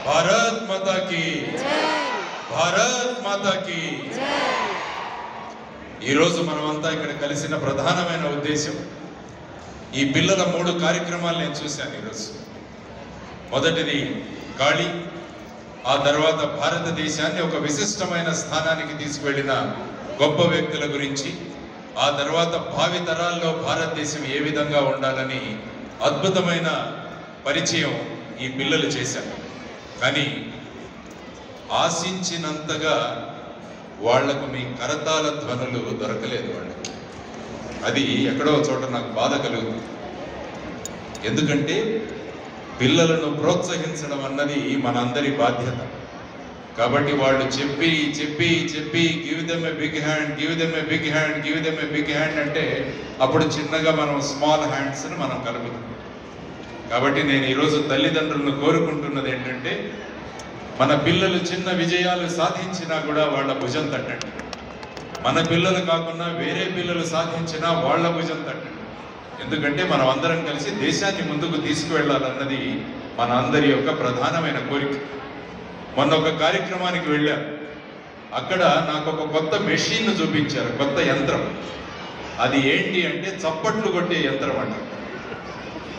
భారత్ మాతా key Bharat మాతా key. ఈరోజు మనమంతా ఇక్కడ కలిసిన ప్రధానమైన ఉద్దేశం, ఈ పిల్లల 3 కార్యక్రమాలు నేను చూశాను ఈరోజు. మొదటిది కాళీ, ఆ తర్వాత భారతదేశాన్ని ఒక విశిష్టమైన స్థానానికి తీసుకువెళ్ళిన గొప్ప వ్యక్తుల గురించి, ఆ తర్వాత భావి తరాల్లో భారతదేశం ఏ విధంగా ఉండాలని అద్భుతమైన పరిచయం ఈ పిల్లలు చేశారు. కానీ ఆశించినంతగా వాళ్లకు మీ కరతాళ ధ్వనులు దొరకలేదు వాళ్ళకి. అది ఎక్కడో చోట నాకు బాధ కలుగుతుంది. ఎందుకంటే పిల్లలను ప్రోత్సహించడం అన్నది మనందరి బాధ్యత. కాబట్టి వాళ్ళు చెప్పి చెప్పి చెప్పి give them a big hand, give them a big hand, give them a big hand అంటే అప్పుడు చిన్నగా మనం స్మాల్ హ్యాండ్స్ని మనం కలుపుతాం. కాబట్టి నేను ఈరోజు తల్లిదండ్రులను కోరుకుంటున్నది ఏంటంటే, మన పిల్లలు చిన్న విజయాలు సాధించినా కూడా వాళ్ళ భుజం తట్టండి. మన పిల్లలు కాకుండా వేరే పిల్లలు సాధించినా వాళ్ళ భుజం తట్టండి. ఎందుకంటే మనం అందరం కలిసి దేశాన్ని ముందుకు తీసుకువెళ్ళాలన్నది మన అందరి యొక్క ప్రధానమైన కోరిక. మొన్న ఒక కార్యక్రమానికి వెళ్ళాను. అక్కడ నాకు ఒక కొత్త మెషిన్ చూపించారు, కొత్త యంత్రం. అది ఏంటి అంటే చప్పట్లు కొట్టే యంత్రం అంట.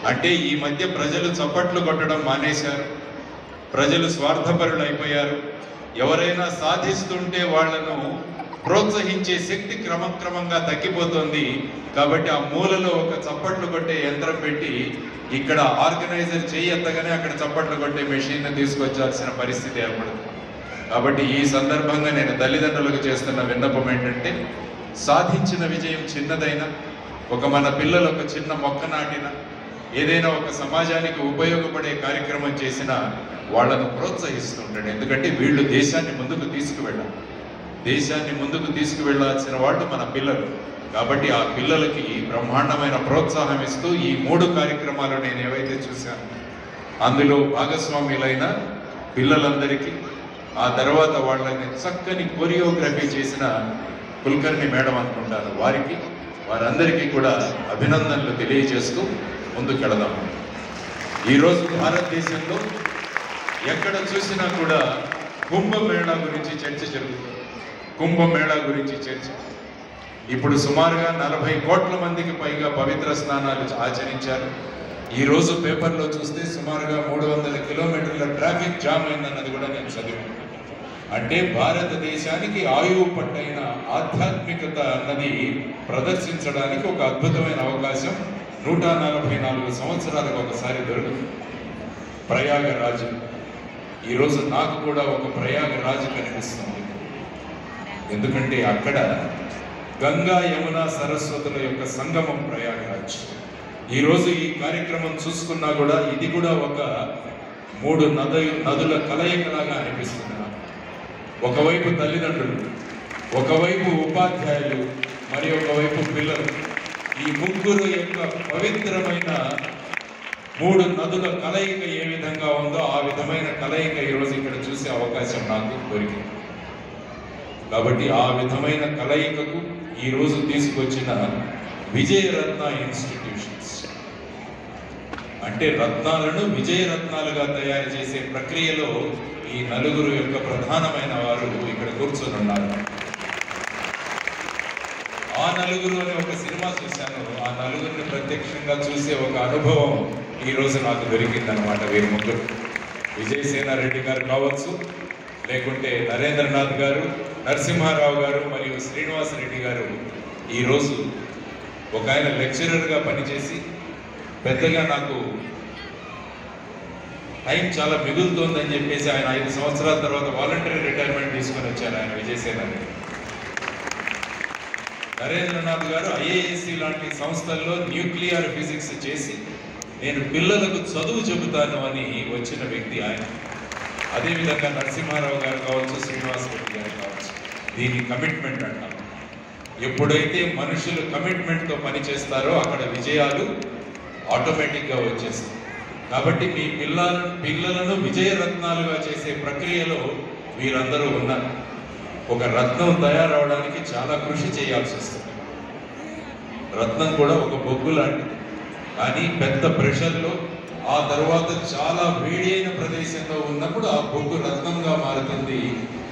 అంటే ఈ మధ్య ప్రజలు చప్పట్లు కొట్టడం మానేశారు, ప్రజలు స్వార్థపరులు అయిపోయారు. ఎవరైనా సాధిస్తుంటే వాళ్లను ప్రోత్సహించే శక్తి క్రమక్రమంగా తగ్గిపోతుంది. కాబట్టి ఆ మూలలో ఒక చప్పట్లు కొట్టే యంత్రం పెట్టి ఇక్కడ ఆర్గనైజర్ చేయెత్తగానే అక్కడ చప్పట్లు కొట్టే మెషిన్ తీసుకొచ్చాల్సిన పరిస్థితి ఏర్పడుతుంది. కాబట్టి ఈ సందర్భంగా నేను తల్లిదండ్రులకు చేస్తున్న విన్నపం ఏంటంటే, సాధించిన విజయం చిన్నదైనా, మన పిల్లలు ఒక చిన్న మొక్క నాటిన, ఏదైనా ఒక సమాజానికి ఉపయోగపడే కార్యక్రమం చేసినా వాళ్ళను ప్రోత్సహిస్తుంటాడు. ఎందుకంటే వీళ్ళు దేశాన్ని ముందుకు తీసుకువెళ్ళాలి. దేశాన్ని ముందుకు తీసుకువెళ్లాల్సిన వాళ్ళు మన పిల్లలు. కాబట్టి ఆ పిల్లలకి బ్రహ్మాండమైన ప్రోత్సాహం ఇస్తూ ఈ 3 కార్యక్రమాలు నేను ఏవైతే చూశాను అందులో భాగస్వామ్యులైన పిల్లలందరికీ, ఆ తర్వాత వాళ్ళని చక్కని కొరియోగ్రఫీ చేసిన కుల్కర్ణి మేడం అనుకుంటాను, వారందరికీ కూడా అభినందనలు తెలియజేస్తూ ముందుకెళదాం. ఈరోజు భారతదేశంలో ఎక్కడ చూసినా కూడా కుంభమేళా గురించి చర్చ జరుగుతుంది. కుంభమేళా గురించి చర్చ. ఇప్పుడు సుమారుగా 40 కోట్ల మందికి పైగా పవిత్ర స్నానాలు ఆచరించారు. ఈరోజు పేపర్లో చూస్తే సుమారుగా 300 కిలోమీటర్ల ట్రాఫిక్ జామ్ అయిందన్నది కూడా నేను చదివాను. అంటే భారతదేశానికి ఆయువు పట్టైన ఆధ్యాత్మికత అన్నది ప్రదర్శించడానికి ఒక అద్భుతమైన అవకాశం 144 సంవత్సరాలకు ఒకసారి దొరుకుతుంది. ప్రయాగరాజు. ఈరోజు నాకు కూడా ఒక ప్రయాగరాజు కనిపిస్తుంది. ఎందుకంటే అక్కడ గంగా యమున సరస్వతుల యొక్క సంగమం ప్రయాగరాజ్. ఈరోజు ఈ కార్యక్రమం చూసుకున్నా కూడా ఇది కూడా ఒక 3 నదుల కలయికలాగా అనిపిస్తుంది. ఒకవైపు తల్లిదండ్రులు, ఒకవైపు ఉపాధ్యాయులు, మరి ఒకవైపు పిల్లలు. ఈ ముగ్గురు యొక్క పవిత్రమైన 3 నదుల కలయిక ఏ విధంగా ఉందో ఆ విధమైన కలయిక ఈరోజు ఇక్కడ చూసే అవకాశం నాకు దొరికింది. కాబట్టి ఆ విధమైన కలయికకు ఈరోజు తీసుకొచ్చిన విజయరత్న ఇన్స్టిట్యూషన్స్, అంటే రత్నాలను విజయరత్నాలుగా తయారు చేసే ప్రక్రియలో ఈ 4 యొక్క ప్రధానమైన వారు ఇక్కడ కూర్చొని ఉన్నారు. ఆ 4 అనే ఒక సినిమా చూశాను. ఆ 4 ప్రత్యక్షంగా చూసే ఒక అనుభవం ఈరోజు నాకు దొరికిందనమాట. వీరి ముగ్గురు, విజయసేనారెడ్డి గారు కావచ్చు, లేకుంటే నరేంద్రనాథ్ గారు, నరసింహారావు గారు మరియు శ్రీనివాసరెడ్డి గారు. ఈరోజు ఒక ఆయన లెక్చరర్గా పనిచేసి పెద్దగా నాకు టైం చాలా మిగులుతోందని చెప్పేసి ఆయన 5 సంవత్సరాల తర్వాత వాలంటరీ రిటైర్మెంట్ తీసుకొని వచ్చారు ఆయన విజయసేనారెడ్డి. నరేంద్రనాథ్ గారు ఐఏఎస్సి లాంటి సంస్థల్లో న్యూక్లియర్ ఫిజిక్స్ చేసి నేను పిల్లలకు చదువు చెబుతాను అని వచ్చిన వ్యక్తి ఆయన. అదేవిధంగా నరసింహారావు గారు కావచ్చు, శ్రీనివాసరెడ్డి గారు కావచ్చు. దీన్ని కమిట్మెంట్ అంటాం. ఎప్పుడైతే మనుషులు కమిట్మెంట్తో పనిచేస్తారో అక్కడ విజయాలు ఆటోమేటిక్గా వచ్చేస్తాయి. కాబట్టి మీ పిల్లలను విజయరత్నాలుగా చేసే ప్రక్రియలో వీరందరూ ఉన్నారు. ఒక రత్నం తయారవడానికి చాలా కృషి చేయాల్సి వస్తుంది. రత్నం కూడా ఒక బొగ్గు లాంటిది. కానీ పెద్ద ప్రెషర్లో, ఆ తర్వాత చాలా వేడి అయిన ప్రదేశంలో ఉన్నప్పుడు ఉన్నప్పుడు ఆ బొగ్గు రత్నంగా మారుతుంది.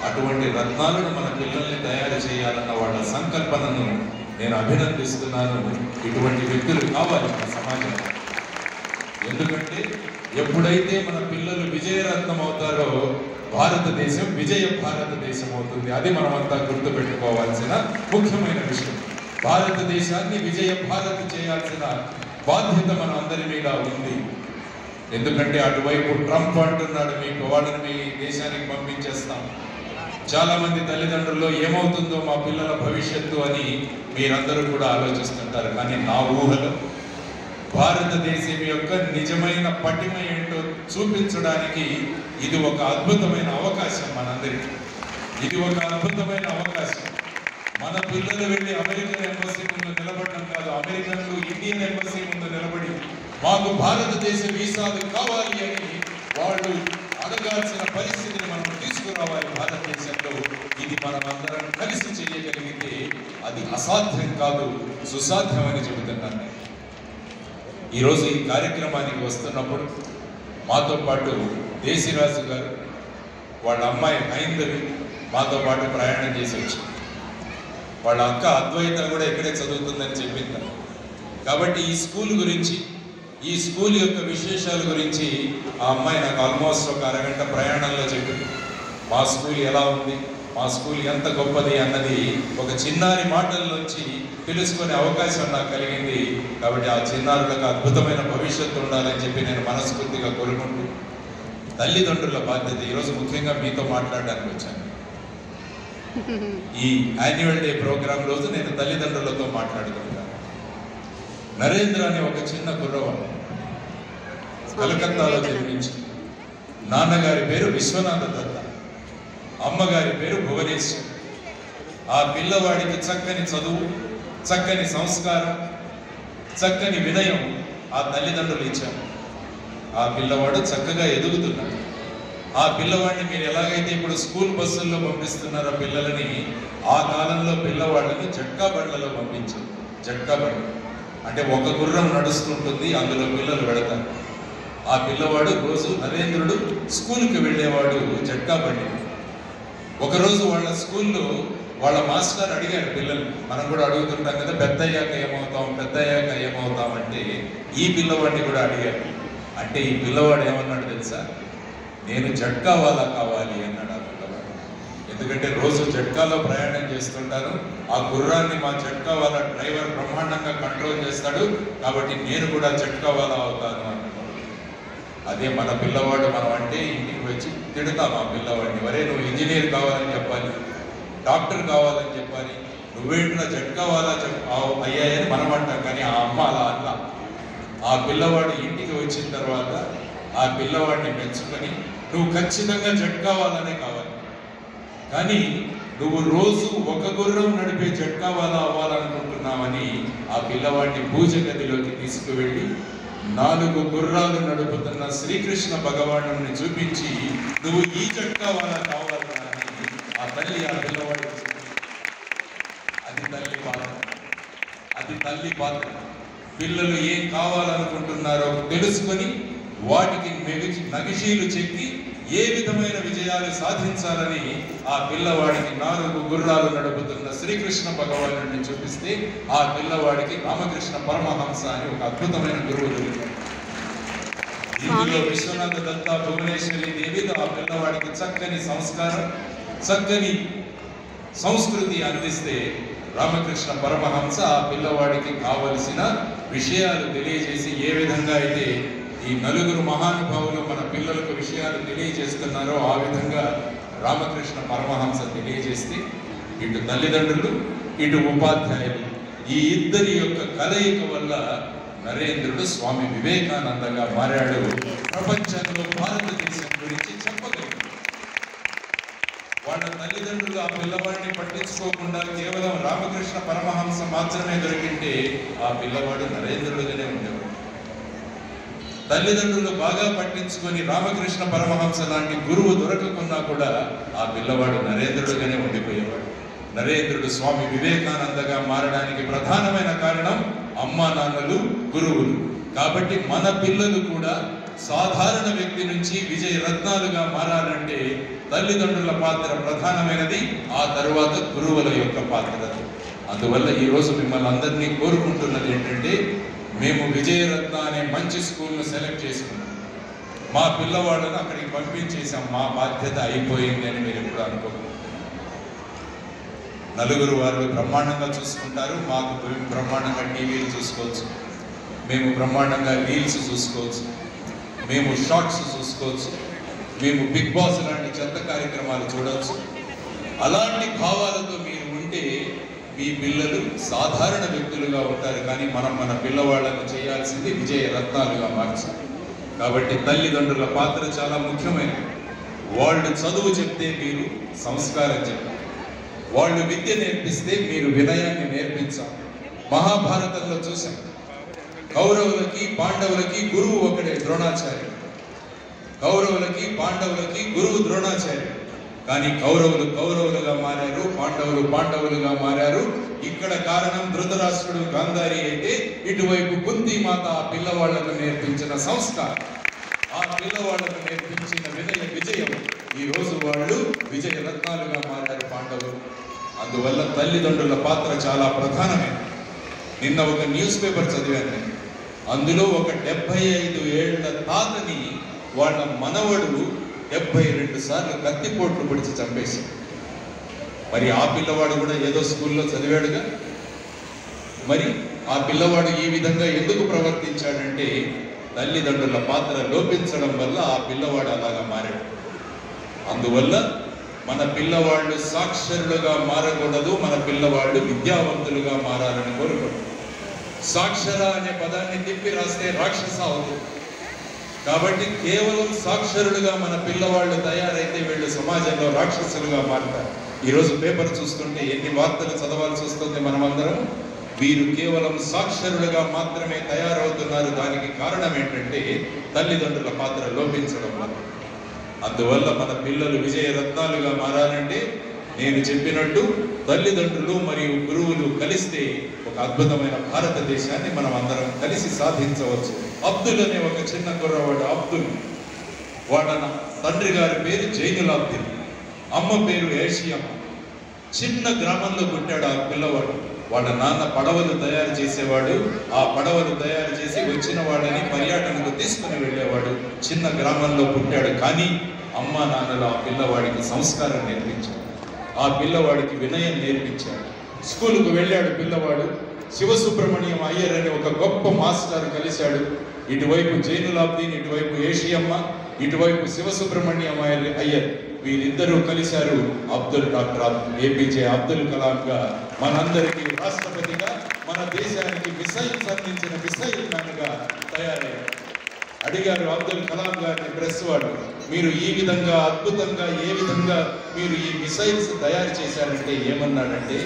అటువంటి రత్నాలను మన పిల్లల్ని తయారు చేయాలన్న వాళ్ళ సంకల్పనను నేను అభినందిస్తున్నాను. ఇటువంటి వ్యక్తులు కావాలి మన సమాజంలో. ఎందుకంటే ఎప్పుడైతే మన పిల్లలు విజయరత్నం అవుతారో భారతదేశం విజయ భారతదేశం అవుతుంది. అది మనమంతా గుర్తుపెట్టుకోవాల్సిన ముఖ్యమైన విషయం. భారతదేశాన్ని విజయ భారత్ చేయాల్సిన బాధ్యత మన అందరి మీద ఉంది. ఎందుకంటే అటువైపు ట్రంప్ అంటున్నాడు, మీకు వాళ్ళని మీ దేశానికి పంపించేస్తాం. చాలా మంది తల్లిదండ్రులు ఏమవుతుందో మా పిల్లల భవిష్యత్తు అని మీరందరూ కూడా ఆలోచిస్తుంటారు. కానీ నా ఊహలో భారతదేశం యొక్క నిజమైన పటిమ ఏంటో చూపించడానికి ఇది ఒక అద్భుతమైన అవకాశం మనందరికీ. ఇది ఒక అద్భుతమైన అవకాశం. మన పిల్లలు వెళ్ళి అమెరికన్ ఎంబసీ ముందు నిలబడడం కాదు, అమెరికన్లు ఇండియన్ ఎంబసీ ముందు నిలబడి మాకు భారతదేశ వీసాలు కావాలి అని వాళ్ళు అడగాల్సిన పరిస్థితిని మనం తీసుకురావాలి భారతదేశంలో. ఇది మనమందరం కలిసి చేయగలిగితే అది అసాధ్యం కాదు, సుసాధ్యం అని చెబుతున్నాను. ఈరోజు ఈ కార్యక్రమానికి వస్తున్నప్పుడు మాతో పాటు దేశిరాజు గారు, వాళ్ళ అమ్మాయి హైందవి మాతో పాటు ప్రయాణం చేసి వచ్చింది. వాళ్ళ అక్క అద్వైత కూడా ఇక్కడే చదువుతుందని చెప్పింది. కాబట్టి ఈ స్కూల్ గురించి, ఈ స్కూల్ యొక్క విశేషాల గురించి ఆ అమ్మాయి నాకు ఆల్మోస్ట్ ఒక అరగంట ప్రయాణంలో చెప్పింది. మా స్కూల్ ఎలా ఉంది, మా స్కూల్ ఎంత గొప్పది అన్నది ఒక చిన్నారి మాటల్లోంచి తెలుసుకునే అవకాశం నాకు కలిగింది. కాబట్టి ఆ చిన్నారులకు అద్భుతమైన భవిష్యత్తు ఉండాలని చెప్పి నేను మనస్ఫూర్తిగా కోరుకుంటూ, తల్లిదండ్రుల బాధ్యత ఈరోజు ముఖ్యంగా మీతో మాట్లాడడానికి వచ్చాను. ఈ యాన్యువల్ డే ప్రోగ్రాం రోజు నేను తల్లిదండ్రులతో మాట్లాడుతున్నాను. నరేంద్ర అనే ఒక చిన్న కుర్రవాడు కలకత్తాలో జన్మించి, నాన్నగారి పేరు విశ్వనాథ దత్త, అమ్మగారి పేరు భువనేశ్వరి. ఆ పిల్లవాడికి చక్కని చదువు, చక్కని సంస్కారం, చక్కని వినయం ఆ తల్లిదండ్రులు ఇచ్చారు. ఆ పిల్లవాడు చక్కగా ఎదుగుతున్నాడు. ఆ పిల్లవాడిని మీరు ఎలాగైతే ఇప్పుడు స్కూల్ బస్సుల్లో పంపిస్తున్నారో పిల్లలని, ఆ కాలంలో పిల్లవాళ్ళని జట్కా బండ్లలో పంపించారు. జట్కా బండ్లు అంటే ఒక గుర్రం నడుస్తుంటుంది, అందులో పిల్లలు వెళతారు. ఆ పిల్లవాడు రోజు నరేంద్రుడు స్కూల్కి వెళ్ళేవాడు జట్కా బండి. ఒకరోజు వాళ్ళ స్కూల్లో వాళ్ళ మాస్టర్ అడిగారు పిల్లలు, మనం కూడా అడుగుతుంటాం కదా, పెద్దయ్యాక ఏమవుతాం, పెద్దయ్యాక ఏమవుతాం అంటే ఈ పిల్లవాడిని కూడా అడిగారు. అంటే ఈ పిల్లవాడు ఏమన్నాడు తెలుసా, నేను జట్కా వాలా కావాలి అన్నాడు ఆ పిల్లవాడు. ఎందుకంటే రోజు జట్కాలో ప్రయాణం చేస్తుంటారు, ఆ గుర్రాన్ని మా జట్కా వాలా డ్రైవర్ బ్రహ్మాండంగా కంట్రోల్ చేస్తాడు, కాబట్టి నేను కూడా జట్కా వాలా అవుతాను అన్నాడు. అదే మన పిల్లవాడు మనం అంటే ఇంటికి వచ్చి తిడతాం ఆ పిల్లవాడిని, వరే నువ్వు ఇంజనీర్ కావాలని చెప్పాలి, డాక్టర్ కావాలని చెప్పాలి, నువ్వేంట్రా జట్కా వాలా అయ్యాయని మనం అంటాం. కానీ ఆ అమ్మ అలా అలా. ఆ పిల్లవాడు ఇంటికి వచ్చిన తర్వాత ఆ పిల్లవాడిని పెంచుకొని నువ్వు ఖచ్చితంగా జట్కా వాలానే కావాలి, కానీ నువ్వు రోజు ఒక గుర్రం నడిపే జట్కా వాలా అవ్వాలనుకుంటున్నావని ఆ పిల్లవాడిని పూజ గదిలోకి తీసుకువెళ్ళి 4 గుర్రాలు నడుపుతున్న శ్రీకృష్ణ భగవానుడిని చూపించి నువ్వు ఈ జట్కా వాలా కావాలని ఆ తల్లి ఆ పిల్లవాడికి అది తల్లి పాత్ర. అది తల్లి పాత్ర. పిల్లలు ఏం కావాలనుకుంటున్నారో తెలుసుకొని వాటికి నగిషీలు చెక్కి ఏ విధమైన విజయాలు సాధించాలని ఆ పిల్లవాడికి 4 గుర్రాలు నడుపుతున్న శ్రీకృష్ణ భగవానుడిని చూపిస్తే ఆ పిల్లవాడికి రామకృష్ణ పరమహంస అని ఒక అద్భుతమైన గురువు దొరికారు. ఇందులో విశ్వనాథ దత్త, భువనేశ్వరి దేవితో ఆ పిల్లవాడికి చక్కని సంస్కారం, చక్కని సంస్కృతి అందిస్తే రామకృష్ణ పరమహంస ఆ పిల్లవాడికి కావలసిన విషయాలు తెలియజేసి, ఏ విధంగా అయితే ఈ 4 మహానుభావులు మన పిల్లలకు విషయాలు తెలియజేస్తున్నారో ఆ విధంగా రామకృష్ణ పరమహంస తెలియజేస్తే ఇటు తల్లిదండ్రులు ఇటు ఉపాధ్యాయులు ఈ ఇద్దరి యొక్క కలయిక వల్ల నరేంద్రుడు స్వామి వివేకానందగా మారాడు. ప్రపంచంలో భారతదేశం గురించి చెప్పగలిగాడు. వాళ్ళ తల్లిదండ్రులు ఆ పిల్లవాడిని పట్టించుకోకుండా కేవలం రామకృష్ణ పరమహంస మాత్రమే దొరికింటే ఆ పిల్లవాడు నరేంద్రుడుగానే ఉండేవాడు. తల్లిదండ్రులు బాగా పట్టించుకొని రామకృష్ణ పరమహంస లాంటి గురువు దొరకకున్నా కూడా ఆ పిల్లవాడు నరేంద్రుడుగానే ఉండిపోయేవాడు. నరేంద్రుడు స్వామి వివేకానందగా మారడానికి ప్రధానమైన కారణం అమ్మా నాన్నలు, గురువులు. కాబట్టి మన పిల్లలు కూడా సాధారణ వ్యక్తి నుంచి విజయ రత్నాలుగా మారాలంటే తల్లిదండ్రుల పాత్ర ప్రధానమైనది, ఆ తరువాత గురువుల యొక్క పాత్ర. అందువల్ల ఈరోజు మిమ్మల్ని అందరినీ కోరుకుంటున్నది ఏంటంటే, మేము విజయరత్న అనే మంచి స్కూల్ను సెలెక్ట్ చేసుకున్నాం, మా పిల్లవాళ్ళను అక్కడికి పంపించేసాం, మా బాధ్యత అయిపోయింది అని మీరు ఎప్పుడు అనుకోరు. నలుగురు వారు బ్రహ్మాండంగా చూసుకుంటారు, మాకు బ్రహ్మాండంగా టీవీలు చూసుకోవచ్చు, మేము బ్రహ్మాండంగా రీల్స్ చూసుకోవచ్చు, మేము షార్ట్స్ చూసుకోవచ్చు, మేము బిగ్ బాస్ లాంటి చెత్త కార్యక్రమాలు చూడవచ్చు. అలాంటి భావాలతో మీరు ఉంటే మీ పిల్లలు సాధారణ వ్యక్తులుగా ఉంటారు, కానీ మనం మన పిల్లవాళ్ళను చేయాల్సింది విజయ రత్నాలుగా మార్చాలి. కాబట్టి తల్లిదండ్రుల పాత్ర చాలా ముఖ్యమైనది. వాళ్ళు చదువు చెప్తే మీరు సంస్కారం చెప్పాలి, వాళ్ళు విద్య నేర్పిస్తే మీరు వినయాన్ని నేర్పించాలి. మహాభారతంలో చూసాం, కౌరవులకి పాండవులకి గురువు ఒకడే ద్రోణాచార్యుడు. కౌరవులకి పాండవులకి గురువు ద్రోణాచార్యుడు. కానీ కౌరవులు కౌరవులుగా మారారు, పాండవులు పాండవులుగా మారారు. ఇక్కడ కారణం ధృతరాష్ట్రుడు గాంధారి అయితే, ఇటువైపు కుంతిమాత ఆ పిల్లవాళ్లకు నేర్పించిన సంస్కారం, ఆ పిల్లవాళ్లకు నేర్పించిన విజయం, ఈ రోజు వాళ్ళు విజయ రత్నాలుగా మారారు పాండవులు. అందువల్ల తల్లిదండ్రుల పాత్ర చాలా ప్రధానమైనది. నిన్న ఒక న్యూస్ పేపర్ చదివాను నేను, అందులో ఒక 75 ఏళ్ల తాతని వాళ్ళ మనవడు 72 సార్లు కత్తిపోట్లు పొడిచి చంపేసి. మరి ఆ పిల్లవాడు కూడా ఏదో స్కూల్లో చదివాడుగా. మరి ఆ పిల్లవాడు ఈ విధంగా ఎందుకు ప్రవర్తించాడంటే, తల్లిదండ్రుల పాత్ర లోపించడం వల్ల ఆ పిల్లవాడు అలాగా మారాడు. అందువల్ల మన పిల్లవాళ్ళు సాక్షరులుగా మారకూడదు, మన పిల్లవాళ్ళు విద్యావంతులుగా మారాలని కోరుకోండి. సాక్షర అనే పదాన్ని తిప్పి రాస్తే రాక్షస అవుతుంది. కాబట్టి కేవలం సాక్షరులుగా మన పిల్లవాళ్ళు తయారైతే వీళ్ళు సమాజంలో రాక్షసులుగా మారుతారు. ఈరోజు పేపర్ చూస్తుంటే ఎన్ని వార్తలు చదవాల్సి వస్తుంది మనమందరం. వీరు కేవలం సాక్షరులుగా మాత్రమే తయారవుతున్నారు. దానికి కారణం ఏంటంటే తల్లిదండ్రుల పాత్ర లోపించడం వల్ల. అందువల్ల మన పిల్లలు విజయ రత్నాలుగా మారాలంటే నేను చెప్పినట్టు తల్లిదండ్రులు మరియు గురువులు కలిస్తే ఒక అద్భుతమైన భారతదేశాన్ని మనం అందరం కలిసి సాధించవచ్చు. అబ్దుల్ అనే ఒక చిన్న కుర్రవాడు, అబ్దుల్, వాళ్ళ తండ్రి గారి పేరు జైనులాబ్దీన్, అమ్మ పేరు ఏషియమ్మ. చిన్న గ్రామంలో పుట్టాడు ఆ పిల్లవాడు. వాళ్ళ నాన్న పడవలు తయారు చేసేవాడు. ఆ పడవలు తయారు చేసి వచ్చిన వాళ్ళని పర్యటనకు తీసుకుని వెళ్ళేవాడు. చిన్న గ్రామంలో పుట్టాడు, కానీ అమ్మ నాన్నలు ఆ పిల్లవాడికి సంస్కారం నేర్పించాడు, ఆ పిల్లవాడికి వినయం నేర్పించాడు. స్కూలుకు వెళ్ళాడు పిల్లవాడు. శివసుబ్రహ్మణ్యం అయ్యర్ అనే ఒక గొప్ప మాస్టర్ కలిశాడు. ఇటువైపు జైనులాబ్దీన్, ఇటువైపు ఏషియమ్మ, ఇటువైపు శివసుబ్రహ్మణ్యం అయ్యర్, వీరిద్దరూ కలిశారు. డాక్టర్ ఏపీజే అబ్దుల్ కలాంగా మనందరికీ రాష్ట్రపతిగా, మన దేశానికి మిసైల్స్ అందించిన మిసైల్ మ్యాన్గా తయారయ్యారు. అడిగారు అబ్దుల్ కలాం గారిని ప్రెస్ వాళ్ళు, మీరు ఈ విధంగా అద్భుతంగా ఏ విధంగా మీరు ఈ మిసైల్స్ తయారు చేశారంటే ఏమన్నాడంటే,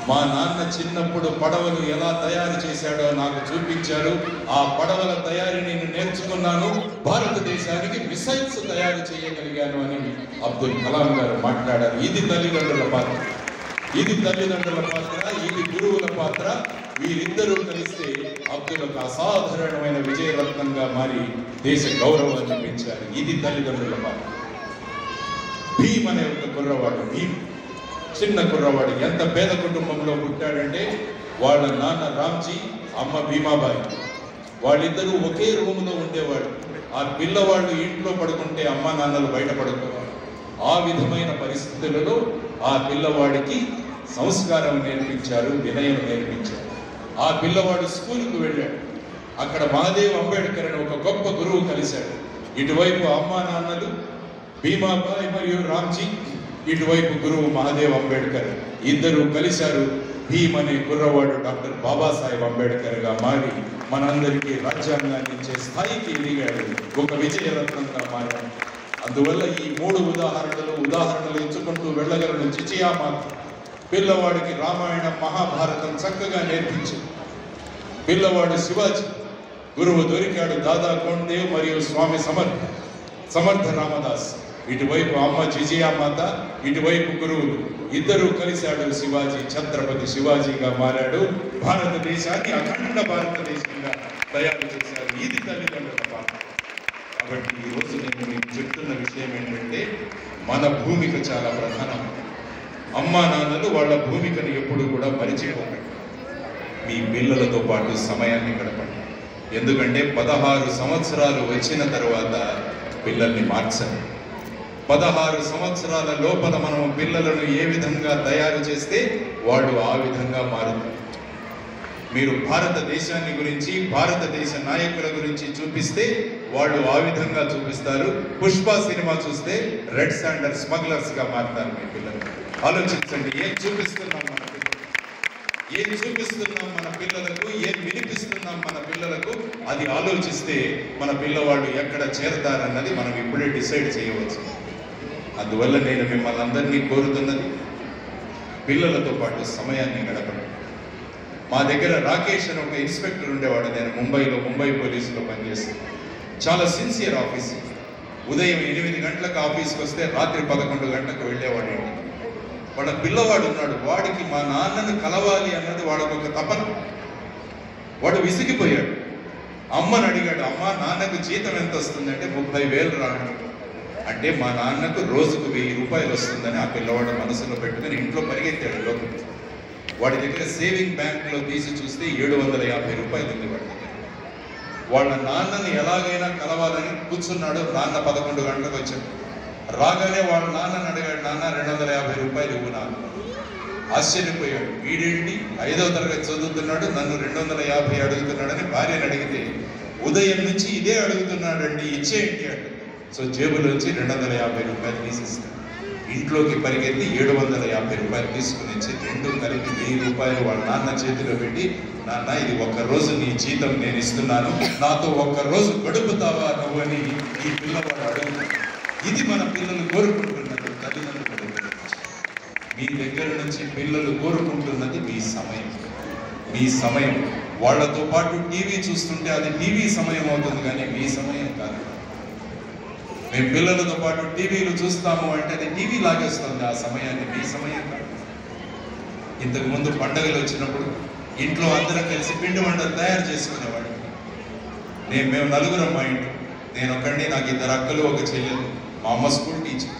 మా నాన్న చిన్నప్పుడు పడవలు ఎలా తయారు చేశాడో నాకు చూపించారు, ఆ పడవల తయారీ నేను నేర్చుకున్నాను, భారతదేశానికి మిసైల్స్ తయారు చేయగలిగాను అని అబ్దుల్ కలాం గారు మాట్లాడారు. ఇది తల్లిదండ్రుల పాత్ర, ఇది తల్లిదండ్రుల పాత్ర, ఇది గురువుల పాత్ర. వీరిద్దరూ కలిస్తే అబ్దుల్ ఒక అసాధారణమైన విజయరత్నంగా మారి దేశ గౌరవాన్ని పెంచారు. ఇది తల్లిదండ్రుల పాత్ర. భీమ్ అనే ఒక కుర్రవాడు, భీమ్ చిన్న కుర్రవాడు, ఎంత పేద కుటుంబంలో పుట్టాడంటే వాళ్ళ నాన్న రామ్జీ, అమ్మ భీమాబాయి, వాళ్ళిద్దరూ ఒకే రూములో ఉండేవాడు. ఆ పిల్లవాళ్ళు ఇంట్లో పడుకుంటే అమ్మ నాన్నలు బయట పడుకోవాలి. ఆ విధమైన పరిస్థితులలో ఆ పిల్లవాడికి సంస్కారం నేర్పించారు, వినయం నేర్పించారు. ఆ పిల్లవాడు స్కూలుకు వెళ్ళాడు. అక్కడ మహాదేవ్ అంబేద్కర్ అని ఒక గొప్ప గురువు కలిశాడు. ఇటువైపు అమ్మా నాన్నలు భీమాబాయి మరియు రామ్జీ, ఇటువైపు గురువు మహాదేవ్ అంబేద్కర్, ఇద్దరు కలిశారు. భీమ్ అనే కుర్రవాడు డాక్టర్ బాబాసాహెబ్ అంబేద్కర్గా మారి మనందరికీ రాజ్యాంగాన్ని ఇచ్చే స్థాయికి ఎదిగాడు, ఒక విజయరత్నంగా మారాడు. అందువల్ల ఈ 3 ఉదాహరణలు ఎంచుకుంటూ వెళ్ళగలను. చిచియామాత పిల్లవాడికి రామాయణం మహాభారతం చక్కగా నేర్పించింది. పిల్లవాడు శివాజీ, గురువు దొరికాడు దాదా కొండదేవ్ మరియు స్వామి సమర్థ రామదాస్. ఇటువైపు అమ్మ జిజియామాత, ఇటువైపు గురువులు, ఇద్దరూ కలిశాడు. శివాజీ ఛత్రపతి శివాజీగా మారాడు. భారతదేశాన్ని అఖండ భారతదేశంగా తయారు చేశారు. ఇది తల్లిదండ్రుల పాత్ర. కాబట్టి ఈరోజు నేను మీకు చెప్తున్న విషయం ఏంటంటే మన భూమిక చాలా ప్రధానం. అమ్మా నాన్నలు వాళ్ళ భూమికను ఎప్పుడు కూడా మరిచిపోకండి. మీ పిల్లలతో పాటు సమయాన్ని గడపండి. ఎందుకంటే 16 సంవత్సరాలు వచ్చిన తర్వాత పిల్లల్ని మార్చండి. 16 సంవత్సరాల లోపల మనం పిల్లలను ఏ విధంగా తయారు చేస్తే వాళ్ళు ఆ విధంగా మారుతారు. మీరు భారతదేశాన్ని గురించి, భారతదేశ నాయకుల గురించి చూపిస్తే వాళ్ళు ఆ విధంగా చూపిస్తారు. పుష్ప సినిమా చూస్తే రెడ్ శాండల్ స్మగ్లర్స్ గా మారుతారు మీ పిల్లలు. ఆలోచించండి, ఏం చూపిస్తున్నాం మన పిల్లలకు, ఏం చూపిస్తున్నాం మన పిల్లలకు, ఏం వినిపిస్తున్నాం మన పిల్లలకు, అది ఆలోచిస్తే మన పిల్లవాళ్ళు ఎక్కడ చేరతారన్నది మనం ఇప్పుడే డిసైడ్ చేయవచ్చు. అందువల్ల నేను మిమ్మల్ని అందరినీ కోరుతున్నది, పిల్లలతో పాటు సమయాన్ని గడపండి. మా దగ్గర రాకేష్ అని ఒక ఇన్స్పెక్టర్ ఉండేవాడు. నేను ముంబై పోలీసులో పనిచేస్తాను. చాలా సిన్సియర్ ఆఫీసర్. ఉదయం 8 గంటలకు ఆఫీస్కి వస్తే రాత్రి 11 గంటలకు వెళ్ళేవాడు. వాళ్ళ పిల్లవాడు ఉన్నాడు, వాడికి మా నాన్నను కలవాలి అన్నది వాడికి ఒక తపన. వాడు విసిగిపోయాడు. అమ్మని అడిగాడు, అమ్మ నాన్నకు జీతం ఎంత వస్తుందంటే 30,000 రాడు. అంటే మా నాన్నకు రోజుకు 1000 రూపాయలు వస్తుందని ఆ పిల్లవాడు మనసులో పెట్టుకుని ఇంట్లో పరిగెత్తాడు లోపలికి. వాడి దగ్గర సేవింగ్ బ్యాంక్లో తీసి చూస్తే 750 రూపాయలు ఉంది వాడి దగ్గర. వాళ్ళ నాన్నని ఎలాగైనా కలవాలని కూర్చున్నాడు. నాన్న 11 గంటలకు వచ్చాడు. రాగానే వాళ్ళ నాన్నని అడిగాడు, నాన్న 250 రూపాయలు ఇవ్వు నాకు. ఆశ్చర్యపోయాడు. వీడేంటి 5వ తరగతి చదువుతున్నాడు, నన్ను 250 అడుగుతున్నాడని భార్యను అడిగితే, ఉదయం నుంచి ఇదే అడుగుతున్నాడండి, ఇచ్చేయండి అంటే. సో జేబులోంచి 250 రూపాయలు తీసేస్తాడు. ఇంట్లోకి పరిగెత్తి 750 రూపాయలు తీసుకుని వచ్చి 2 కలిపి 1000 రూపాయలు వాళ్ళ నాన్న చేతిలో పెట్టి, నాన్న ఇది 1 రోజు నీ జీతం నేను ఇస్తున్నాను, నాతో 1 రోజు గడుపుతావా నువ్వని ఈ పిల్లవాడు అడుగుతాడు. ఇది మన పిల్లలు కోరుకుంటున్నది. తల్లిదండ్రులు మీ దగ్గర నుంచి పిల్లలు కోరుకుంటున్నది మీ సమయం. మీ సమయం వాళ్ళతో పాటు టీవీ చూస్తుంటే అది టీవీ సమయం అవుతుంది, కానీ మీ సమయం కాదు. మేము పిల్లలతో పాటు టీవీలు చూస్తాము అంటే అది టీవీ లాగేస్తుంది ఆ సమయాన్ని. మీ సమయం కాదు. ఇంతకు ముందు పండుగలు వచ్చినప్పుడు ఇంట్లో అందరం కలిసి పిండి వంటలు తయారు చేసుకునేవాడు. మేము 4 మా ఇంట్లో. నేను ఒక్కడిని, నాకు 2 అక్కలు 1 చెల్లెలు. మా అమ్మ స్కూల్ టీచర్.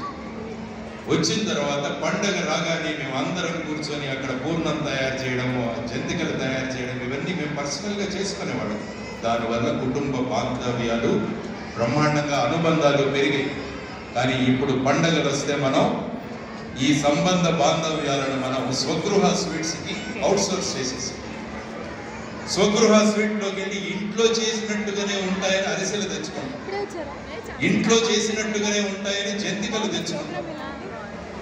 వచ్చిన తర్వాత పండుగ రాగానే మేము అందరం కూర్చొని అక్కడ పూర్ణం తయారు చేయడము, జంతికలు తయారు చేయడం, ఇవన్నీ మేము పర్సనల్గా చేసుకునేవాళ్ళం. దానివల్ల కుటుంబ బాంధవ్యాలు బ్రహ్మాండంగా, అనుబంధాలు పెరిగాయి. కానీ ఇప్పుడు పండుగలు వస్తే మనం ఈ సంబంధ బాంధవ్యాలను మనం స్వగృహ స్వీట్స్కి అవుట్సోర్స్ చేసేసి, స్వగృహ స్వీట్లోకి వెళ్ళి ఇంట్లో చేసినట్టుగానే ఉంటాయని అరిసెలు తెచ్చుకుంటాం, ఇంట్లో చేసినట్టుగానే ఉంటాయని జంతికలు తెచ్చుకుంటాం.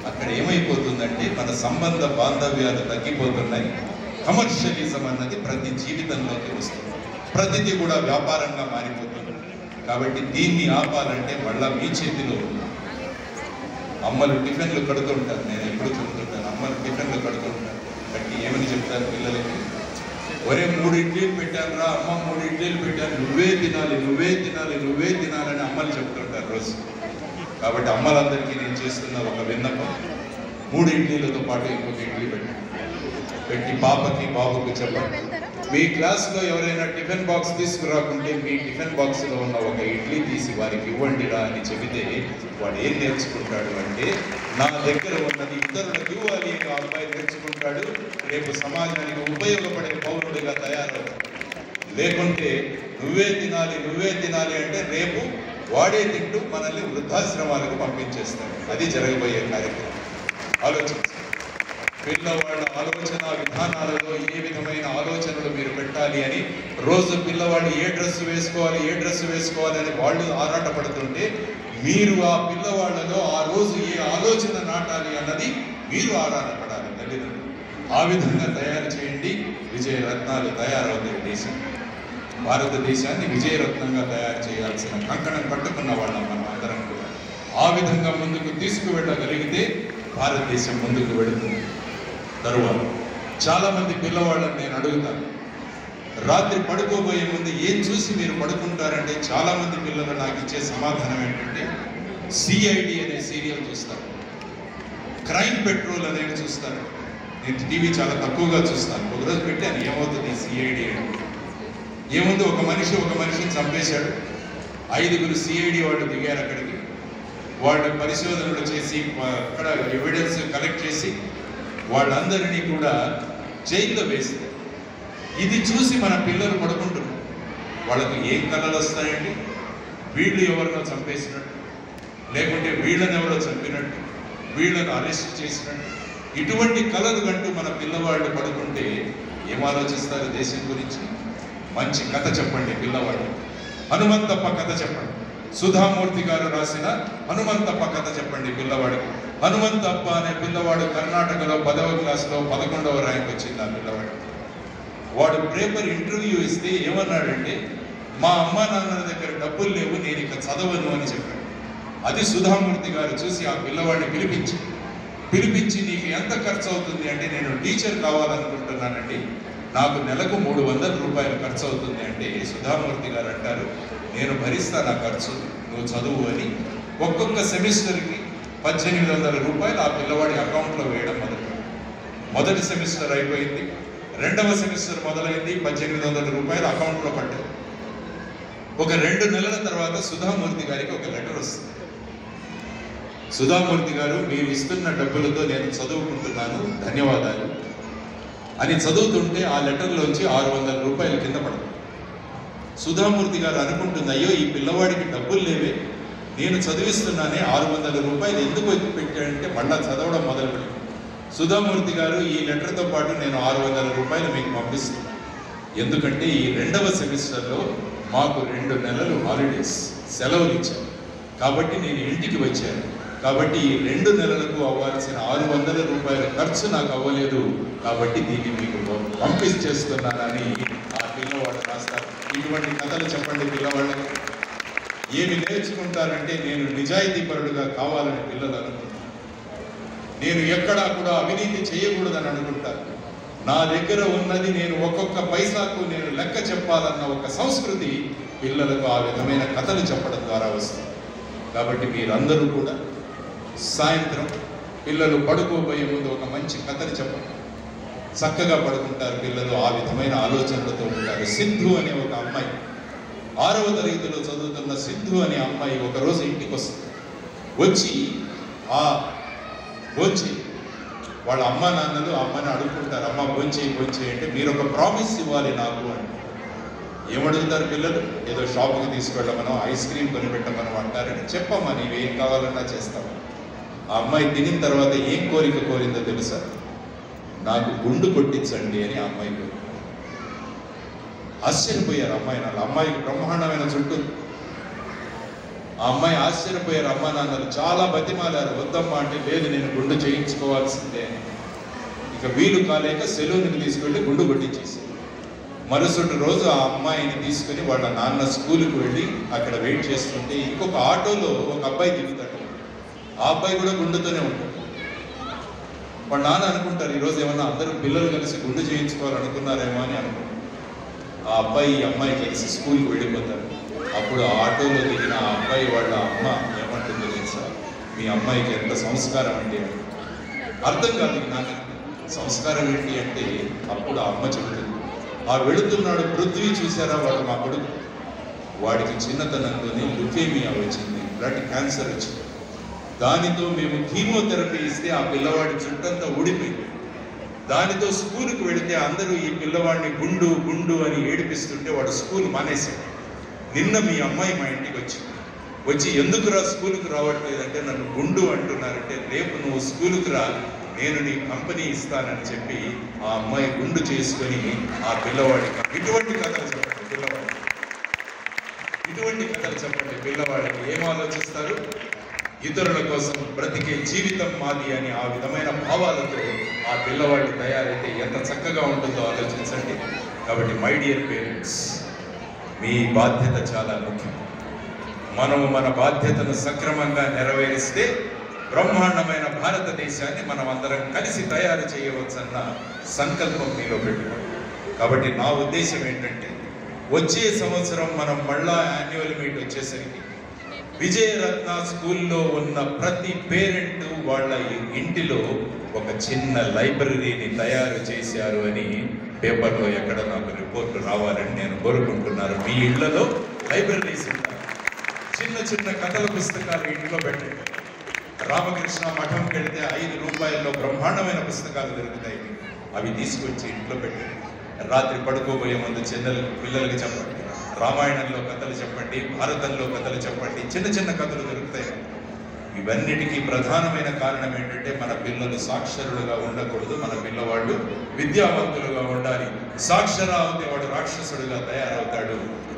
అక్కడ ఏమైపోతుందంటే మన సంబంధ బాంధవ్యాలు తగ్గిపోతున్నాయి. కమర్షియలిజం అన్నది ప్రతి జీవితంలోకి వస్తుంది. ప్రతిదీ కూడా వ్యాపారంగా మారిపోతుంది. కాబట్టి దీన్ని ఆపాలంటే మళ్ళా మీ చేతిలో ఉంది. అమ్మలు టిఫిన్లు కడుతుంటారు. నేను ఎప్పుడు చెబుతుంటాను, అమ్మలు టిఫిన్లు కడుతుంటారు. బట్టి ఏమని చెప్తారు పిల్లలకి, ఒరే 3 ఇడ్లీలు పెట్టాను రా అమ్మ, 3 ఇడ్లీలు పెట్టాను, నువ్వే తినాలి, నువ్వే తినాలి, నువ్వే తినాలని అమ్మలు చెప్తుంటారు రోజు. కాబట్టి అమ్మలందరికీ నేను చేస్తున్న ఒక విన్నపం, 3 ఇడ్లీలతో పాటు ఇంకొక ఇడ్లీ పెట్టి పాపకి బాబుకి చెప్పండి, మీ క్లాస్లో ఎవరైనా టిఫిన్ బాక్స్ తీసుకురాకుంటే మీ టిఫిన్ బాక్స్లో ఉన్న 1 ఇడ్లీ తీసి వారికి ఇవ్వండిరా అని చెబితే వాడు ఏం నేర్చుకుంటాడు అంటే, నా దగ్గర ఉన్నది ఇతరులకు ఇవ్వాలి అని ఆ అబ్బాయి నేర్చుకుంటాడు. రేపు సమాజానికి ఉపయోగపడే పౌరుడిగా తయారవుతాడు. లేకుంటే నువ్వే తినాలి అంటే రేపు వాడే తింటూ మనల్ని వృద్ధాశ్రమాలకు పంపించేస్తాడు. అది జరగబోయే కార్యక్రమం. ఆలోచించండి. పిల్లవాళ్ళ ఆలోచన విధానాలలో ఏ విధమైన ఆలోచనలు మీరు పెట్టాలి అని, రోజు పిల్లవాళ్ళు ఏ డ్రెస్ వేసుకోవాలి అని వాళ్ళు ఆరాటపడుతుంటే, మీరు ఆ పిల్లవాళ్లలో ఆ రోజు ఏ ఆలోచన నాటాలి అన్నది మీరు ఆరాటపడాలి తల్లిదండ్రులు. ఆ విధంగా తయారు చేయండి. విజయరత్నాలు తయారవుతాయి. దేశం, భారతదేశాన్ని విజయరత్నంగా తయారు చేయాల్సిన కంకణం కట్టుకున్న వాళ్ళం మనం అందరం కూడా. ఆ విధంగా ముందుకు తీసుకువెళ్ళగలిగితే భారతదేశం ముందుకు వెళుతుంది. తరువాత చాలా మంది పిల్లవాళ్ళని నేను అడుగుతాను, రాత్రి పడుకోబోయే ముందు ఏం చూసి మీరు పడుకుంటారంటే, చాలా మంది పిల్లలు నాకు ఇచ్చే సమాధానం ఏంటంటే, సిఐడి అనే సీరియల్ చూస్తారు, క్రైమ్ పెట్రోల్ అనేది చూస్తారు. నేను టీవీ చాలా తక్కువగా చూస్తాను. ఒకరోజు పెట్టాను, ఏమవుతుంది సిఐడి అంటే, ఏముంది, ఒక మనిషిని చంపేశాడు, 5గురు సిఐడి వాళ్ళు దిగారు అక్కడికి. వాళ్ళు పరిశోధనలు చేసి అక్కడ ఎవిడెన్స్ కలెక్ట్ చేసి వాళ్ళందరినీ కూడా జైల్లో వేస్తారు. ఇది చూసి మన పిల్లలు పడుకుంటున్నారు. వాళ్ళకు ఏం కళలు వస్తాయండి? వీళ్ళు ఎవరినో చంపేసినట్టు, లేకుంటే వీళ్ళని ఎవరో చంపినట్టు, వీళ్ళను అరెస్ట్ చేసినట్టు, ఇటువంటి కళలు కంటూ మన పిల్లవాళ్ళు పడుకుంటే ఏం ఆలోచిస్తారు దేశం గురించి? మంచి కథ చెప్పండి పిల్లవాళ్ళు. హనుమంతప్ప కథ చెప్పండి. సుధామూర్తి గారు రాసిన హనుమంతప్ప కథ చెప్పండి పిల్లవాడికి. హనుమంతప్ప అనే పిల్లవాడు కర్ణాటకలో 10వ క్లాస్లో 11వ ర్యాంక్ వచ్చింది ఆ పిల్లవాడికి. వాడు పేపర్ ఇంటర్వ్యూ ఇస్తే ఏమన్నాడంటే, మా అమ్మా నాన్నల దగ్గర డబ్బులు లేవు, నేను ఇక చదవను అని చెప్పాడు. అది సుధామూర్తి గారు చూసి ఆ పిల్లవాడిని పిలిపించి నీకు ఎంత ఖర్చు అవుతుంది అంటే, నేను టీచర్ కావాలనుకుంటున్నానండి, నాకు నెలకు 300 రూపాయలు ఖర్చు అవుతుంది అంటే, సుధామూర్తి గారు అంటారు, నేను భరిస్తా నా ఖర్చు, నువ్వు చదువు అని ఒక్కొక్క సెమిస్టర్కి 1800 రూపాయలు ఆ పిల్లవాడి అకౌంట్లో వేయడం మొదలుపెట్టాడు. మొదటి సెమిస్టర్ అయిపోయింది, 2వ సెమిస్టర్ మొదలైంది, 1800 రూపాయలు అకౌంట్లో పడ్డాయి. ఒక 2 నెలల తర్వాత సుధామూర్తి గారికి ఒక లెటర్ వస్తుంది. సుధామూర్తి గారు, మీరు ఇస్తున్న డబ్బులతో నేను చదువుకుంటున్నాను, ధన్యవాదాలు అని చదువుతుంటే ఆ లెటర్లోంచి 600 రూపాయలు కింద పడదు. సుధామూర్తి గారు అనుకుంటుంది, అయ్యో ఈ పిల్లవాడికి డబ్బులు లేవే, నేను చదివిస్తున్నానే, 600 రూపాయలు ఎందుకు పెట్టాడంటే మళ్ళా చదవడం మొదలుపెట్టాడు. సుధామూర్తి గారు, ఈ లెటర్తో పాటు నేను 600 రూపాయలు మీకు పంపిస్తున్నాను, ఎందుకంటే ఈ 2వ సెమిస్టర్లో మాకు 2 నెలలు హాలిడేస్ సెలవులు ఇచ్చారు, కాబట్టి నేను ఇంటికి వచ్చాను, కాబట్టి ఈ 2 నెలలకు అవ్వాల్సిన 600 రూపాయల ఖర్చు నాకు అవ్వలేదు, కాబట్టి దీన్ని మీకు పంపించేస్తున్నానని ఆ పిల్లవాడు రాస్తారు. ఇటువంటి కథలు చెప్పండి పిల్లవాళ్ళకి. ఏమి నేర్చుకుంటారంటే, నేను నిజాయితీపరుడుగా కావాలని పిల్లలు అనుకుంటారు. నేను ఎక్కడా కూడా అవినీతి చేయకూడదని అనుకుంటాను. నా దగ్గర ఉన్నది నేను ఒక్కొక్క పైసాకు నేను లెక్క చెప్పాలన్న ఒక సంస్కృతి పిల్లలకు ఆ విధమైన కథలు చెప్పడం ద్వారా వస్తుంది. కాబట్టి మీరందరూ కూడా సాయంత్రం పిల్లలు పడుకోబోయే ముందు ఒక మంచి కథని చెప్పండి. చక్కగా పడుకుంటారు పిల్లలు, ఆ విధమైన ఆలోచనలతో ఉంటారు. సింధు అనే ఒక అమ్మాయి, 6వ తరగతిలో చదువుతున్న సింధు అనే అమ్మాయి ఒకరోజు ఇంటికి వస్తుంది. వచ్చి భోంచేయి, వాళ్ళ అమ్మా నాన్నలు ఆ అమ్మని అడుగుకుంటారు, అమ్మ భోంచేయి అంటే, మీరు ఒక ప్రామిస్ ఇవ్వాలి నాకు అని. ఏమడుగుతారు పిల్లలు? ఏదో షాప్కి తీసుకెళ్ళమనో ఐస్ క్రీమ్ కొనిపెట్టమనో అంటారని. చెప్పమ్మా, నీవేం కావాలన్నా చేస్తాము. ఆ అమ్మాయి తినిన తర్వాత ఏం కోరిక కోరిందో తెలుసా? నాకు గుండు కొట్టించండి అని ఆ అమ్మాయి కోరి. ఆశ్చర్యపోయారు అమ్మాయి నాన్న. అమ్మాయికి బ్రహ్మాండమైన చుట్టూ. ఆ అమ్మాయి ఆశ్చర్యపోయారు అమ్మా నాన్నలు. చాలా బతిమాలారు, వద్దమ్మా అంటే, లేదు నేను గుండు చేయించుకోవాల్సిందే అని. ఇక వీలు కాలేక సెలూన్కి తీసుకెళ్ళి గుండు కొట్టించేసి, మరుసటి రోజు ఆ అమ్మాయిని తీసుకుని వాళ్ళ నాన్న స్కూల్కి వెళ్ళి అక్కడ వెయిట్ చేస్తుంటే ఇంకొక ఆటోలో ఒక అబ్బాయి దిగుతాడు. ఆ అబ్బాయి కూడా గుండుతోనే ఉంటాడు. వాళ్ళ నాన్న అనుకుంటారు, ఈరోజు ఏమన్నా అందరూ పిల్లలు కలిసి గుండు చేయించుకోవాలనుకున్నారేమో అని అనుకుంటారు. ఆ అబ్బాయి ఈ అమ్మాయి కలిసి స్కూల్కి వెళ్ళిపోతారు. అప్పుడు ఆ ఆటోలో దిగిన ఆ అబ్బాయి వాళ్ళ అమ్మ ఏమంటుందో తెలుసా? మీ అమ్మాయికి ఎంత సంస్కారం అండి అని. అర్థం కాదు నాకు సంస్కారం ఏంటి అంటే. అప్పుడు ఆ అమ్మ చెబుతుంది, ఆ వెళుతున్నాడు పృథ్వీ చూసారా, వాడు మా కొడుకు, వాడికి చిన్నతనంలోనే లుకేమియా వచ్చింది, బ్లడ్ క్యాన్సర్ వచ్చింది. దానితో మేము కీమోథెరపీ ఇస్తే ఆ పిల్లవాడి చుట్టంతా ఊడిపోయింది. దానితో స్కూల్కి వెళితే అందరూ ఈ పిల్లవాడిని గుండు గుండు అని ఏడిపిస్తుంటే వాడు స్కూల్ మానేశాడు. నిన్న మీ అమ్మాయి మా ఇంటికి వచ్చి ఎందుకురా స్కూల్కి రావట్లేదంటే, నన్ను గుండు అంటున్నారంటే, రేపు నువ్వు స్కూల్కి రా, నేను నీ కంపెనీ ఇస్తానని చెప్పి ఆ అమ్మాయి గుండు చేసుకొని ఆ పిల్లవాడికి. ఇటువంటి కథలు చెప్పండి పిల్లవాడికి, ఇటువంటి కథలు చెప్పండి పిల్లవాడికి. ఏం ఆలోచిస్తారు? ఇతరుల కోసం బ్రతికే జీవితం మాది అని ఆ విధమైన భావాలతో ఆ పిల్లవాళ్ళు తయారైతే ఎంత చక్కగా ఉంటుందో ఆలోచించండి. కాబట్టి మై డియర్ పేరెంట్స్, మీ బాధ్యత చాలా ముఖ్యం. మనము మన బాధ్యతను సక్రమంగా నెరవేరిస్తే బ్రహ్మాండమైన భారతదేశాన్ని మనం అందరం కలిసి తయారు చేయవచ్చన్న సంకల్పం మీలో పెట్టుకోండి. కాబట్టి నా ఉద్దేశం ఏంటంటే, వచ్చే సంవత్సరం మనం మళ్ళా యాన్యువల్ మీట్ వచ్చేసరికి విజయరత్న స్కూల్లో ఉన్న ప్రతి పేరెంట్ వాళ్ళ ఇంటిలో ఒక చిన్న లైబ్రరీని తయారు చేశారు అని పేపర్లో ఎక్కడ నాకు రిపోర్ట్ రావాలని నేను కోరుకుంటున్నాను. మీ ఇళ్లలో లైబ్రరీస్ ఉంటాయి. చిన్న కథల పుస్తకాలు ఇంట్లో పెట్టండి. రామకృష్ణ మఠంకి వెళితే 5 రూపాయల్లో బ్రహ్మాండమైన పుస్తకాలు దొరుకుతాయి. అవి తీసుకొచ్చి ఇంట్లో పెట్టండి. రాత్రి పడుకోబోయే ముందు పిల్లలకి చెప్పండి. రామాయణంలో కథలు చెప్పండి, భారతంలో కథలు చెప్పండి. చిన్న చిన్న కథలు దొరుకుతాయి. ఇవన్నిటికీ ప్రధానమైన కారణం ఏంటంటే మన పిల్లలు సాక్షరులుగా ఉండకూడదు, మన పిల్లవాళ్ళు విద్యావంతులుగా ఉండాలి. సాక్షరావతి వాడు రాక్షసుడుగా తయారవుతాడు.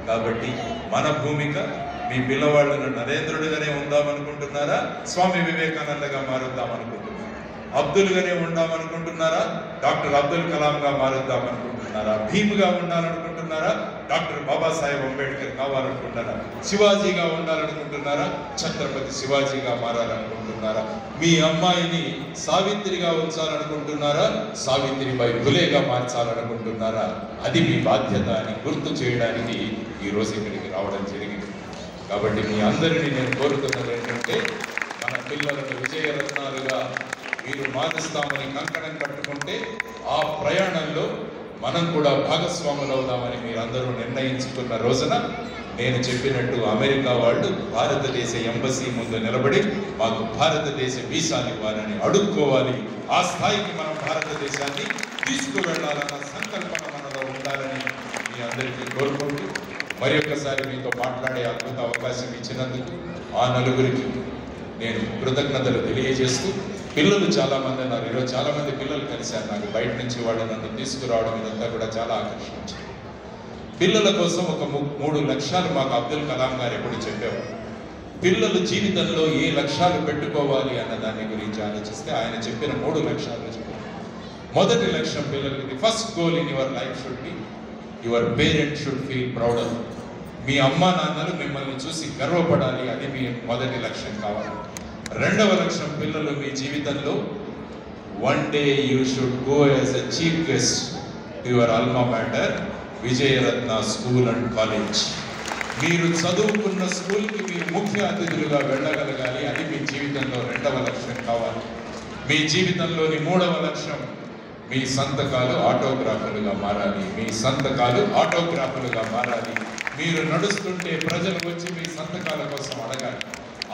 కాబట్టి మన భూమిక, మీ పిల్లవాళ్ళను నరేంద్రుడిగానే ఉందామనుకుంటున్నారా, స్వామి వివేకానందగా మారుద్దామనుకుంటున్నారా? అబ్దుల్గానే ఉందామనుకుంటున్నారా, డాక్టర్ అబ్దుల్ కలాంగా మారుద్దామనుకుంటున్నారా? భీమ్గా ఉండాలనుకుంటున్నారా, డాక్టర్ బాబాసాహెబ్ అంబేద్కర్ కావాలనుకుంటున్నారా? శివాజీగా ఉండాలనుకుంటున్నారా, ఛత్రపతి శివాజీగా మారాలనుకుంటున్నారా? మీ అమ్మాయిని సావిత్రిగా ఉంచాలనుకుంటున్నారా, సావిత్రిబాయి ఫులేగా మార్చాలనుకుంటున్నారా? అది మీ బాధ్యత అని గుర్తు చేయడానికి ఈరోజు ఇక్కడికి రావడం జరిగింది. కాబట్టి మీ అందరినీ నేను కోరుతున్నది ఏంటంటే, మన పిల్లలను విజయరత్నాలుగా మీరు మారుస్తామని కంకణం కట్టుకుంటే ఆ ప్రయాణంలో మనం కూడా భాగస్వాములు అవుదామని మీరందరూ నిర్ణయించుకున్న రోజున నేను చెప్పినట్టు అమెరికా వాళ్ళు భారతదేశ ఎంబసీ ముందు నిలబడి మాకు భారతదేశ వీసాలు ఇవ్వాలని అడుక్కోవాలి. ఆ స్థాయికి మనం భారతదేశాన్ని తీసుకువెళ్ళాలన్న సంకల్పన మనలో ఉండాలని మీ అందరికీ కోరుకుంటూ మరి ఒక్కసారి మీతో మాట్లాడే అద్భుత అవకాశం ఇచ్చినందుకు ఆ నలుగురికి నేను కృతజ్ఞతలు తెలియజేస్తూ, పిల్లలు చాలామంది ఉన్నారు. ఈరోజు చాలామంది పిల్లలు కలిశారు నాకు. బయట నుంచి వాళ్ళు నన్ను తీసుకురావడం ఇదంతా కూడా చాలా ఆకర్షించింది. పిల్లల కోసం ఒక 3 లక్ష్యాలు మాకు అబ్దుల్ కలాం గారు ఎప్పుడు చెప్పేవారు. పిల్లలు జీవితంలో ఏ లక్ష్యాలు పెట్టుకోవాలి అన్న దాని గురించి ఆలోచిస్తే ఆయన చెప్పిన 3 లక్ష్యాలు చెప్పారు. మొదటి లక్ష్యం పిల్లలకి, the first goal in your life should be your parents should feel proud of. మీ అమ్మా నాన్నలు మిమ్మల్ని చూసి గర్వపడాలి. అది మీ మొదటి లక్ష్యం కావాలి. రెండవ లక్ష్యం, పిల్లలు మీ జీవితంలో one day you should go as a chief guest to your alma matter Vijayaratna school and college. మీరు చదువుకున్న స్కూల్కి మీరు ముఖ్య అతిథులుగా వెళ్ళగలగాలి. అది మీ జీవితంలో రెండవ లక్ష్యం కావాలి. మీ జీవితంలోని మూడవ లక్ష్యం, మీ సంతకాలు ఆటోగ్రాఫులుగా మారాలి. మీ సంతకాలు ఆటోగ్రాఫులుగా మారాలి. మీరు నడుస్తుంటే ప్రజలు వచ్చి మీ సంతకాల కోసం అడగాలి.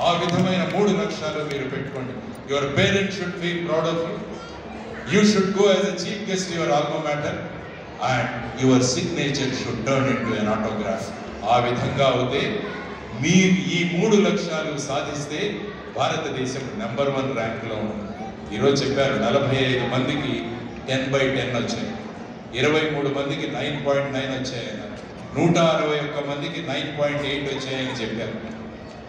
ఆ విధమైన 3 లక్ష్యాలు మీరు పెట్టుకోండి. Your parents should feel proud of you, you should go as a chief guest your alma mater, and your signature should turn into an autograph. ఆ విధంగా అవుతే మీరు ఈ 3 లక్ష్యాలు సాధిస్తే భారతదేశం నెంబర్ 1 ర్యాంక్లో ఉంది. ఈరోజు చెప్పారు 45 మందికి 10/10 వచ్చాయి, 23 మందికి 9.9 వచ్చాయని, 161 మందికి 9.8 వచ్చాయని చెప్పారు.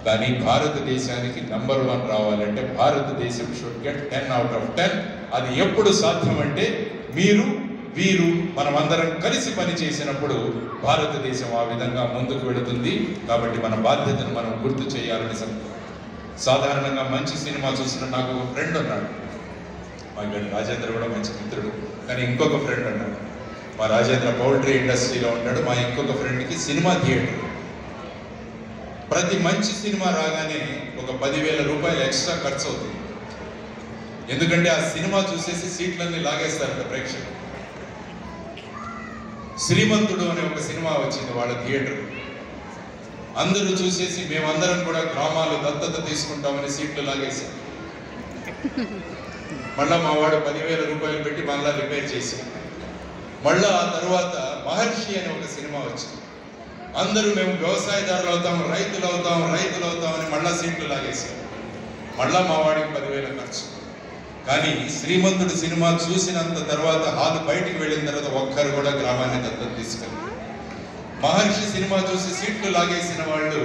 కానీ భారతదేశానికి నెంబర్ 1 రావాలంటే భారతదేశం షుడ్ గెట్ 10 out of 10. అది ఎప్పుడు సాధ్యం అంటే వీరు మనమందరం కలిసి పని చేసినప్పుడు భారతదేశం ఆ విధంగా ముందుకు వెళుతుంది. కాబట్టి మన బాధ్యతను మనం గుర్తు చేయాలని సాధారణంగా మంచి సినిమా చూసిన నాకు ఒక ఫ్రెండ్ ఉన్నాడు. మా రాజేంద్ర కూడా మంచి మిత్రుడు. కానీ ఇంకొక ఫ్రెండ్ అన్నాడు. మా రాజేంద్ర పౌల్ట్రీ ఇండస్ట్రీలో ఉంటాడు. మా ఇంకొక ఫ్రెండ్కి సినిమా థియేటర్. ప్రతి మంచి సినిమా రాగానే ఒక 10,000 రూపాయలు ఎక్స్ట్రా ఖర్చు అవుతుంది. ఎందుకంటే ఆ సినిమా చూసేసి సీట్లన్నీ లాగేస్తారట ప్రేక్షకులు. శ్రీమంతుడు అనే ఒక సినిమా వచ్చింది వాళ్ళ థియేటర్. అందరూ చూసేసి మేమందరం కూడా గ్రామాలు దత్తత తీసుకుంటామని సీట్లు లాగేశాం. మళ్ళా మా వాడు 10,000 రూపాయలు పెట్టి మళ్ళా రిపేర్ చేశాం. మళ్ళా ఆ తర్వాత మహర్షి అనే ఒక సినిమా వచ్చింది. అందరూ మేము వ్యవసాయదారులు అవుతాం, రైతులు అవుతామని మళ్ళా సీట్లు లాగేశాం. మళ్ళా మా వాడికి 10,000 ఖర్చు. కానీ శ్రీమంతుడు సినిమా చూసినంత తర్వాత హాలు బయటికి వెళ్ళిన తర్వాత ఒక్కరు కూడా గ్రామాన్ని దత్తత తీసుకెళ్ళారు. మహర్షి సినిమా చూసి సీట్లు లాగేసిన వాళ్ళు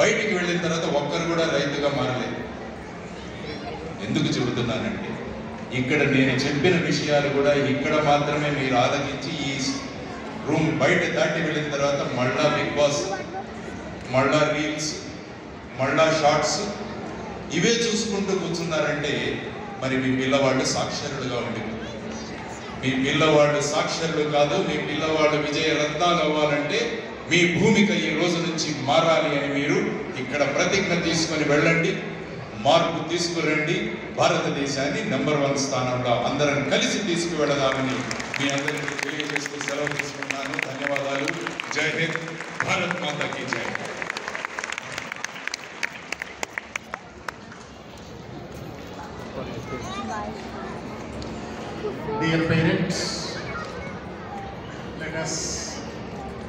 బయటికి వెళ్ళిన తర్వాత ఒక్కరు కూడా రైతుగా మారలేదు. ఎందుకు చెబుతున్నానంటే, ఇక్కడ నేను చెప్పిన విషయాలు కూడా ఇక్కడ మాత్రమే మీరు ఆలకించి ఈ రూమ్ బయట దాటి వెళ్ళిన తర్వాత మళ్ళా బిగ్ బాస్, మళ్ళా రీల్స్, మళ్ళా షార్ట్స్ ఇవే చూసుకుంటూ కూర్చున్నారంటే మరి మీ పిల్లవాళ్ళు సాక్షరులుగా ఉండిపోతారు. మీ పిల్లవాళ్ళు సాక్షరులు కాదు, మీ పిల్లవాళ్ళు విజయరత్నాలు అవ్వాలంటే మీ భూమిక ఈ రోజు నుంచి మారాలి అని మీరు ఇక్కడ ప్రతిజ్ఞ తీసుకొని వెళ్ళండి, మార్పు తీసుకురండి. భారతదేశాన్ని నెంబర్ 1 స్థానంలో అందరం కలిసి తీసుకువెళదామని మీ అందరికీ తెలియజేస్తూ సెలవు తీసుకున్నాను. ధన్యవాదాలు. జై హింద్. భారత్ మాతా కీ జై. Dear parents, let us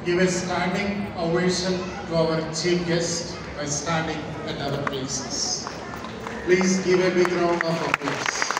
give a standing ovation to our chief guest by standing at our places. Please give a big round of applause.